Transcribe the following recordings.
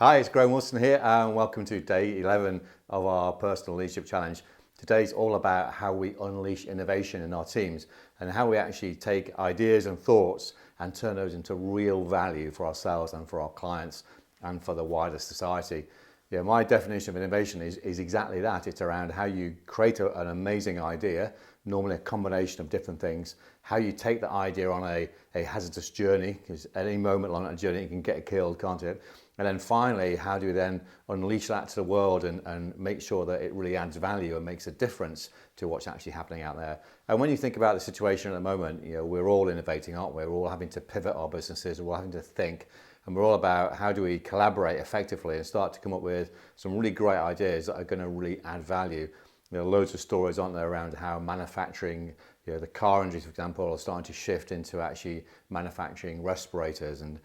Hi, it's Graham Wilson here and welcome to day 11 of our personal leadership challenge. Today's all about how we unleash innovation in our teams and how we actually take ideas and thoughts and turn those into real value for ourselves and for our clients and for the wider society. Yeah, my definition of innovation is exactly that. It's around how you create an amazing idea, normally a combination of different things, how you take the idea on a hazardous journey, because at any moment along that journey you can get killed, can't it? And then finally, how do you then unleash that to the world and make sure that it really adds value and makes a difference to what's actually happening out there? And when you think about the situation at the moment, we're all innovating, aren't we? We're all having to pivot our businesses, we're all having to think, and we're all about how do we collaborate effectively and start to come up with some really great ideas that are going to really add value. There are loads of stories, aren't there, around how manufacturing, the car industry, for example, are starting to shift into actually manufacturing respirators. And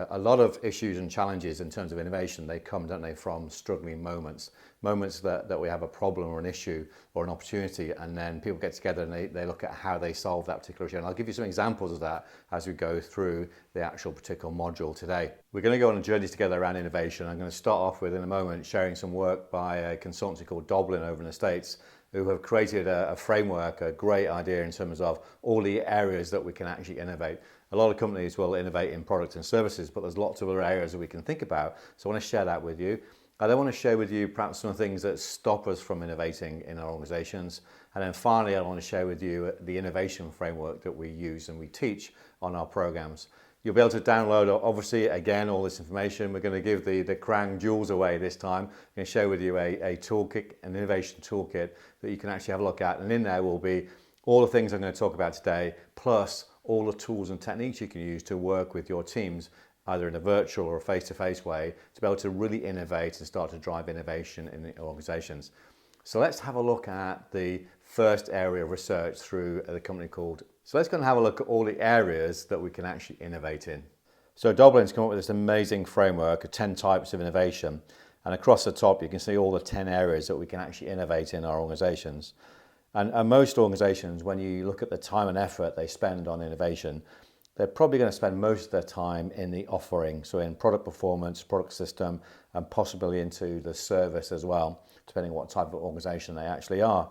a lot of issues and challenges in terms of innovation, they come, don't they, from struggling moments that we have a problem or an issue or an opportunity, and then people get together and they look at how they solve that particular issue. And I'll give you some examples of that as we go through the actual particular module today. We're going to go on a journey together around innovation. I'm going to start off with, in a moment, sharing some work by a consultancy called Doblin over in the States, who have created a framework, a great idea in terms of all the areas that we can actually innovate. A lot of companies will innovate in products and services, but there's lots of other areas that we can think about. So I want to share that with you. I then want to share with you perhaps some of the things that stop us from innovating in our organizations. And then finally, I want to share with you the innovation framework that we use and we teach on our programs. You'll be able to download, obviously, again, all this information. We're going to give the crown jewels away this time. I'm going to share with you a toolkit, an innovation toolkit that you can actually have a look at. And in there will be all the things I'm going to talk about today, plus all the tools and techniques you can use to work with your teams, either in a virtual or a face-to-face way, to be able to really innovate and start to drive innovation in the organizations. So let's have a look at the first area of research through the company called. So let's go and have a look at all the areas that we can actually innovate in. So Doblin's come up with this amazing framework of 10 types of innovation. And across the top, you can see all the 10 areas that we can actually innovate in our organizations. And most organizations, when you look at the time and effort they spend on innovation, they're probably going to spend most of their time in the offering, so in product performance, product system, and possibly into the service as well, depending on what type of organization they actually are.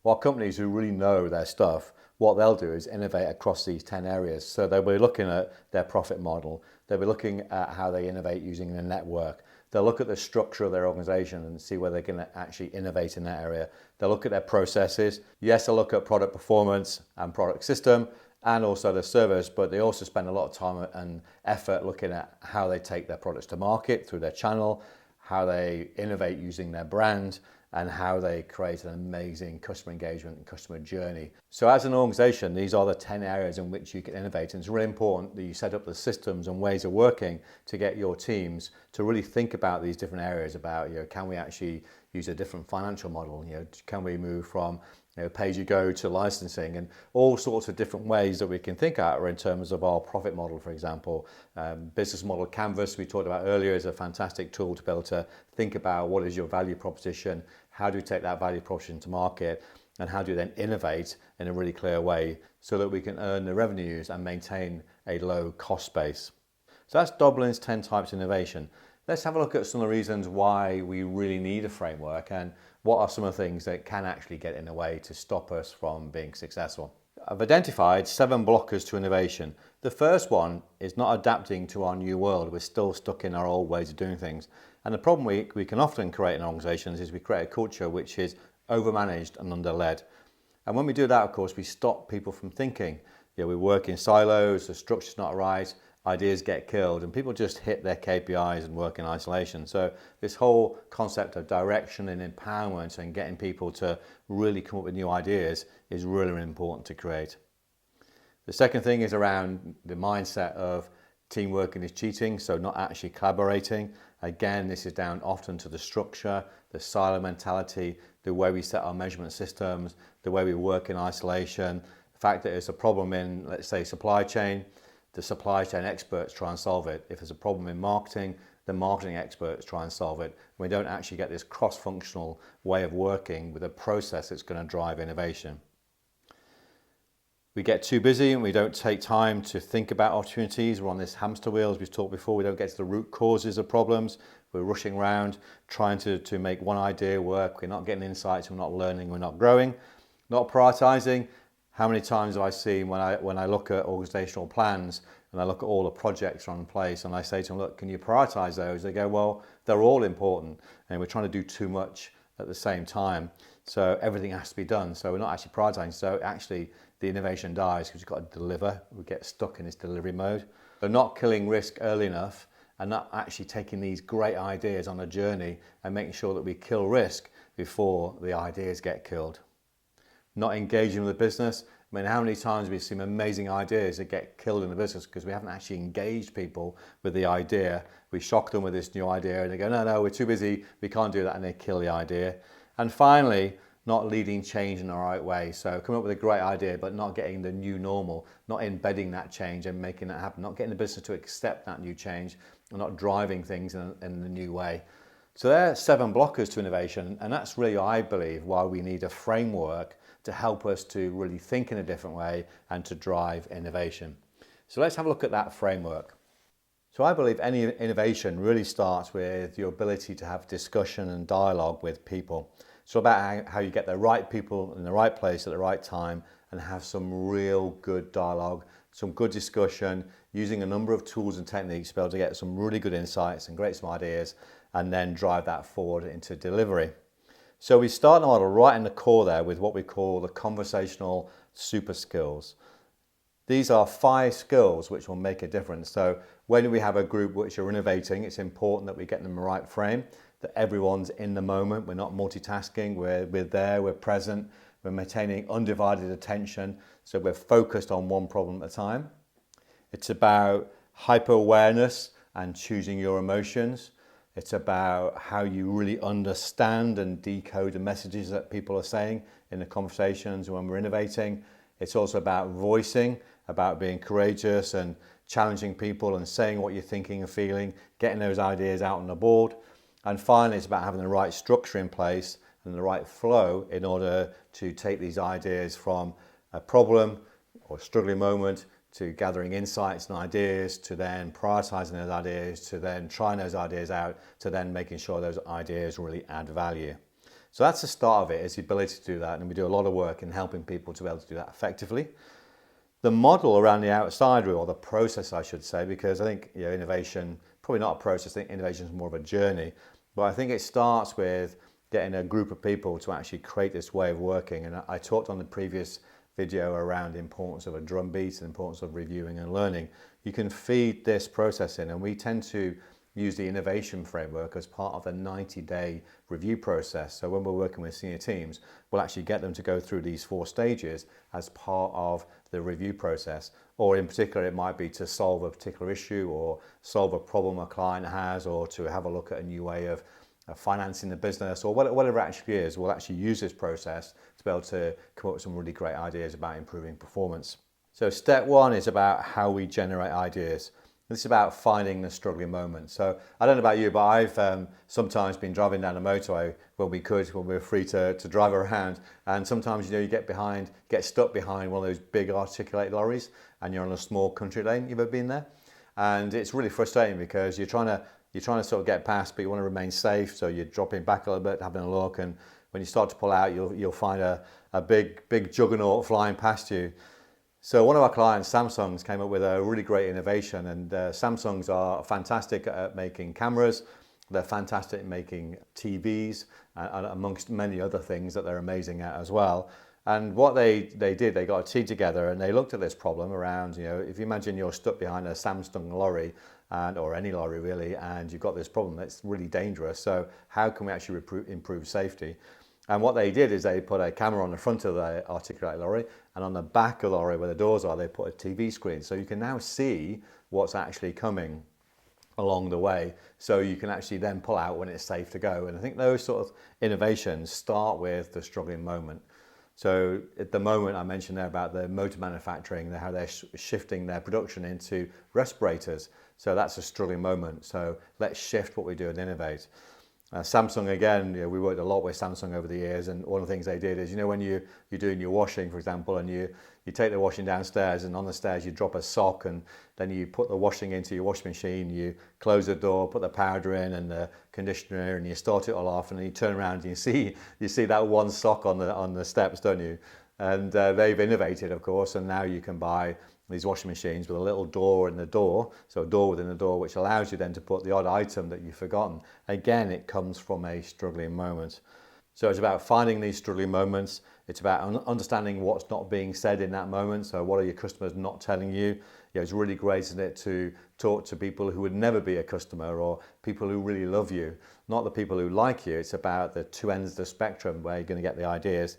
While companies who really know their stuff, what they'll do is innovate across these 10 areas. So they'll be looking at their profit model, they'll be looking at how they innovate using a network. They'll look at the structure of their organization and see where they're going to actually innovate in that area. They'll look at their processes. Yes, they'll look at product performance and product system and also the service, but they also spend a lot of time and effort looking at how they take their products to market through their channel, how they innovate using their brand, and how they create an amazing customer engagement and customer journey. So as an organization, these are the 10 areas in which you can innovate. And it's really important that you set up the systems and ways of working to get your teams to really think about these different areas about, can we actually use a different financial model? Can we move from pay-as-you-go to licensing, and all sorts of different ways that we can think out in terms of our profit model, for example. Business model canvas we talked about earlier is a fantastic tool to be able to think about what is your value proposition, how do we take that value proposition to market, and how do you then innovate in a really clear way so that we can earn the revenues and maintain a low cost base. So that's Doblin's 10 types of innovation. Let's have a look at some of the reasons why we really need a framework and what are some of the things that can actually get in the way to stop us from being successful. I've identified 7 blockers to innovation. The first one is not adapting to our new world. We're still stuck in our old ways of doing things. And the problem we can often create in organizations is we create a culture which is overmanaged and under-led. And when we do that, of course, we stop people from thinking. We work in silos, the structure's not right, ideas get killed, and people just hit their KPIs and work in isolation. So this whole concept of direction and empowerment and getting people to really come up with new ideas is really, really important to create. The second thing is around the mindset of teamwork is cheating, so not actually collaborating. Again, this is down often to the structure, the silo mentality, the way we set our measurement systems, the way we work in isolation, the fact that there's a problem in, let's say, supply chain, the supply chain experts try and solve it. If there's a problem in marketing, the marketing experts try and solve it. We don't actually get this cross-functional way of working with a process that's going to drive innovation. We get too busy and we don't take time to think about opportunities. We're on this hamster wheel, as we've talked before. We don't get to the root causes of problems. We're rushing around trying to make one idea work. We're not getting insights, we're not learning, we're not growing, not prioritizing. How many times have I seen when I look at organizational plans and I look at all the projects on place and I say to them, look, can you prioritize those? They go, well, they're all important and we're trying to do too much at the same time. So everything has to be done. So we're not actually prioritizing. So actually the innovation dies because you've got to deliver. We get stuck in this delivery mode. So not killing risk early enough and not actually taking these great ideas on a journey and making sure that we kill risk before the ideas get killed. Not engaging with the business. I mean, how many times we've seen amazing ideas that get killed in the business because we haven't actually engaged people with the idea. We shock them with this new idea and they go, no, we're too busy, we can't do that, and they kill the idea. And finally, not leading change in the right way. So coming up with a great idea, but not getting the new normal, not embedding that change and making that happen, not getting the business to accept that new change, and not driving things in the new way. So there are 7 blockers to innovation, and that's really, I believe, why we need a framework to help us to really think in a different way and to drive innovation. So let's have a look at that framework. So I believe any innovation really starts with your ability to have discussion and dialogue with people. It's all about how you get the right people in the right place at the right time and have some real good dialogue, some good discussion, using a number of tools and techniques to be able to get some really good insights and some ideas, and then drive that forward into delivery. So we start the model right in the core there with what we call the conversational super skills. These are 5 skills which will make a difference. So when we have a group which are innovating, it's important that we get them in the right frame, that everyone's in the moment. We're not multitasking, we're there, we're present, we're maintaining undivided attention. So we're focused on one problem at a time. It's about hyper-awareness and choosing your emotions. It's about how you really understand and decode the messages that people are saying in the conversations when we're innovating. It's also about voicing, about being courageous and challenging people and saying what you're thinking and feeling, getting those ideas out on the board. And finally, it's about having the right structure in place and the right flow in order to take these ideas from a problem or struggling moment to gathering insights and ideas, to then prioritizing those ideas, to then trying those ideas out, to then making sure those ideas really add value. So that's the start of it, is the ability to do that. And we do a lot of work in helping people to be able to do that effectively. The model around the outside wheel, or the process I should say, because I think innovation, probably not a process, I think innovation is more of a journey. But I think it starts with getting a group of people to actually create this way of working. And I talked on the previous video around the importance of a drumbeat and the importance of reviewing and learning. You can feed this process in, and we tend to use the innovation framework as part of the 90-day review process. So when we're working with senior teams, we'll actually get them to go through these 4 stages as part of the review process. Or in particular, it might be to solve a particular issue or solve a problem a client has, or to have a look at a new way of financing the business, or whatever it actually is. We'll actually use this process to be able to come up with some really great ideas about improving performance. So step 1 is about how we generate ideas. This is about finding the struggling moment. So I don't know about you, but I've sometimes been driving down the motorway when we were free to drive around. And sometimes, you get stuck behind one of those big articulated lorries and you're on a small country lane. You've ever been there? And it's really frustrating because you're trying to sort of get past, but you want to remain safe. So you're dropping back a little bit, having a look. And when you start to pull out, you'll find a big juggernaut flying past you. So one of our clients, Samsung's, came up with a really great innovation, and Samsung's are fantastic at making cameras. They're fantastic at making TVs, and amongst many other things that they're amazing at as well. And what they did, they got a team together and they looked at this problem around, if you imagine you're stuck behind a Samsung lorry, or any lorry really, and you've got this problem that's really dangerous. So how can we actually improve safety? And what they did is they put a camera on the front of the articulated lorry, and on the back of the lorry where the doors are, they put a TV screen. So you can now see what's actually coming along the way. So you can actually then pull out when it's safe to go. And I think those sort of innovations start with the struggling moment. So at the moment I mentioned there about the motor manufacturing, how they're shifting their production into respirators. So that's a struggling moment. So let's shift what we do and innovate. Samsung, again, we worked a lot with Samsung over the years, and one of the things they did is, when you're doing your washing, for example, and you take the washing downstairs, and on the stairs you drop a sock, and then you put the washing into your washing machine, you close the door, put the powder in and the conditioner, and you start it all off, and then you turn around and you see that one sock on the steps, don't you? And they've innovated, of course, and now you can buy these washing machines with a little door in the door, so a door within the door, which allows you then to put the odd item that you've forgotten. Again, it comes from a struggling moment. So it's about finding these struggling moments. It's about understanding what's not being said in that moment. So what are your customers not telling you? It's really great, isn't it, to talk to people who would never be a customer, or people who really love you, not the people who like you. It's about the two ends of the spectrum where you're going to get the ideas.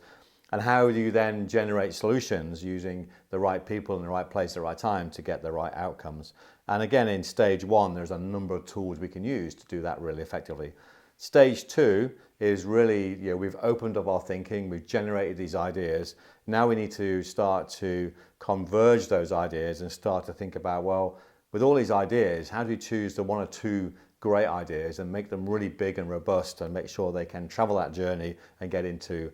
And how do you then generate solutions using the right people in the right place at the right time to get the right outcomes? And again, in stage one, there's a number of tools we can use to do that really effectively. Stage two is really, we've opened up our thinking, we've generated these ideas. Now we need to start to converge those ideas and start to think about, well, with all these ideas, how do you choose the one or two great ideas and make them really big and robust and make sure they can travel that journey and get into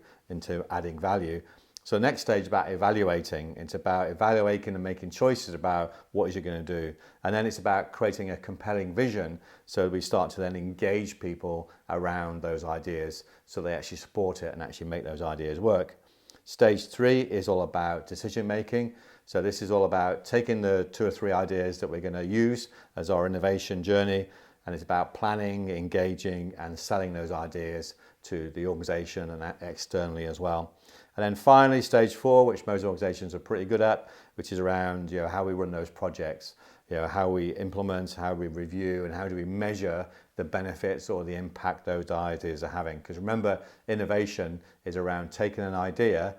adding value? So next stage is about evaluating. It's about evaluating and making choices about what is you're going to do. And then it's about creating a compelling vision, so we start to then engage people around those ideas so they actually support it and actually make those ideas work. Stage three is all about decision making. So this is all about taking the 2 or 3 ideas that we're going to use as our innovation journey, and it's about planning, engaging and selling those ideas to the organization and externally as well. And then finally, stage 4, which most organizations are pretty good at, which is around how we run those projects, how we implement, how we review, and how do we measure the benefits or the impact those ideas are having. Because remember, innovation is around taking an idea,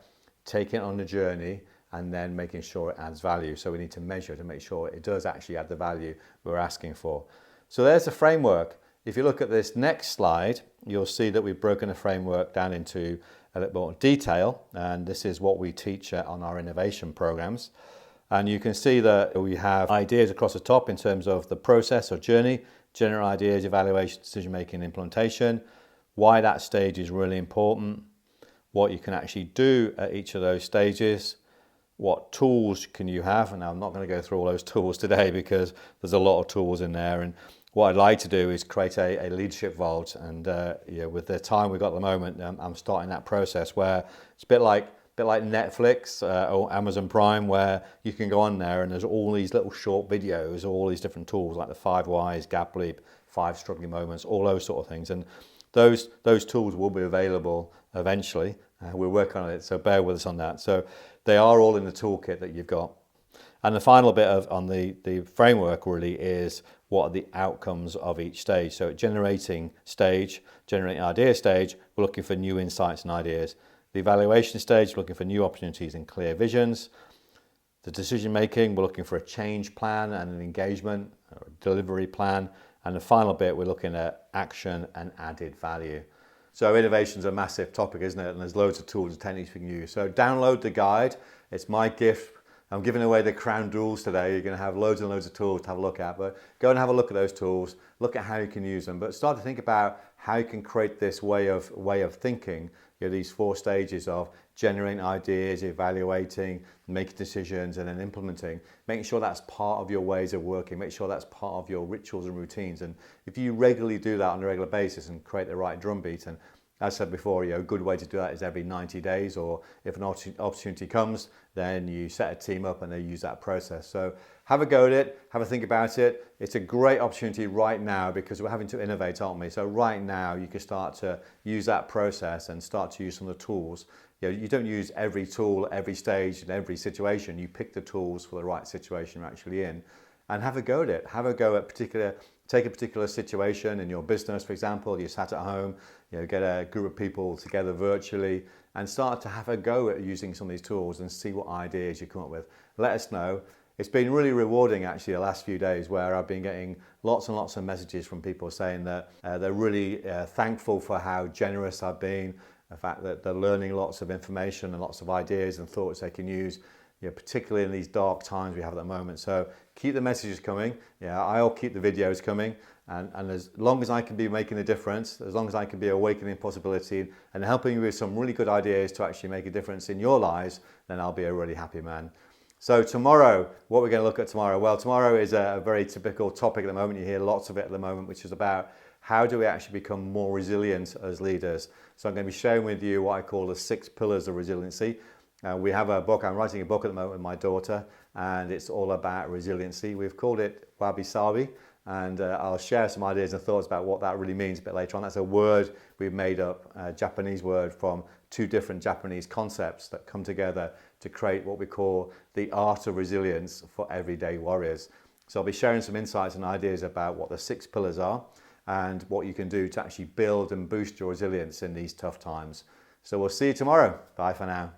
taking it on the journey, and then making sure it adds value. So we need to measure to make sure it does actually add the value we're asking for. So there's the framework. If you look at this next slide, you'll see that we've broken the framework down into a little more detail, and this is what we teach on our innovation programs. And you can see that we have ideas across the top in terms of the process or journey, general ideas, evaluation, decision making, implementation, why that stage is really important, what you can actually do at each of those stages, what tools can you have. And I'm not going to go through all those tools today because there's a lot of tools in there. And what I'd like to do is create a leadership vault, and with the time we've got at the moment, I'm starting that process where it's a bit like Netflix or Amazon Prime, where you can go on there and there's all these little short videos, all these different tools like the 5 Whys, Gap Leap, 5 Struggling Moments, all those sort of things. And those tools will be available eventually. We're working on it, so bear with us on that. So they are all in the toolkit that you've got. And the final bit on the framework really is what are the outcomes of each stage. So at generating idea stage, we're looking for new insights and ideas. The evaluation stage, we're looking for new opportunities and clear visions. The decision making, we're looking for a change plan and an engagement or delivery plan. And the final bit, we're looking at action and added value. So innovation's a massive topic, isn't it? And there's loads of tools and techniques we can use. So download the guide. It's my gift. I'm giving away the crown jewels today. You're going to have loads and loads of tools to have a look at, but go and have a look at those tools, look at how you can use them, but start to think about how you can create this way of thinking, these 4 stages of generating ideas, evaluating, making decisions, and then implementing, making sure that's part of your ways of working, make sure that's part of your rituals and routines. And if you regularly do that on a regular basis and create the right drumbeat, and as I said before, a good way to do that is every 90 days, or if an opportunity comes, then you set a team up and they use that process. So have a go at it, have a think about it. It's a great opportunity right now because we're having to innovate, aren't we? So right now you can start to use that process and start to use some of the tools. You don't use every tool, every stage, and every situation. You pick the tools for the right situation you're actually in, and have a go at it. Have a go at take a particular situation in your business, for example. You sat at home, get a group of people together virtually and start to have a go at using some of these tools and see what ideas you come up with. Let us know. It's been really rewarding actually the last few days, where I've been getting lots and lots of messages from people saying that they're really thankful for how generous I've been, the fact that they're learning lots of information and lots of ideas and thoughts they can use. particularly in these dark times we have at the moment. So keep the messages coming. I'll keep the videos coming. And as long as I can be making a difference, as long as I can be awakening possibility and helping you with some really good ideas to actually make a difference in your lives, then I'll be a really happy man. So tomorrow, what we're going to look at tomorrow? Well, tomorrow is a very typical topic at the moment. You hear lots of it at the moment, which is about how do we actually become more resilient as leaders. So I'm going to be sharing with you what I call the 6 pillars of resiliency. We have a book, I'm writing a book at the moment with my daughter, and it's all about resiliency. We've called it Wabi Sabi. And I'll share some ideas and thoughts about what that really means a bit later on. That's a word we've made up, a Japanese word from 2 different Japanese concepts that come together to create what we call the art of resilience for everyday warriors. So I'll be sharing some insights and ideas about what the 6 pillars are and what you can do to actually build and boost your resilience in these tough times. So we'll see you tomorrow. Bye for now.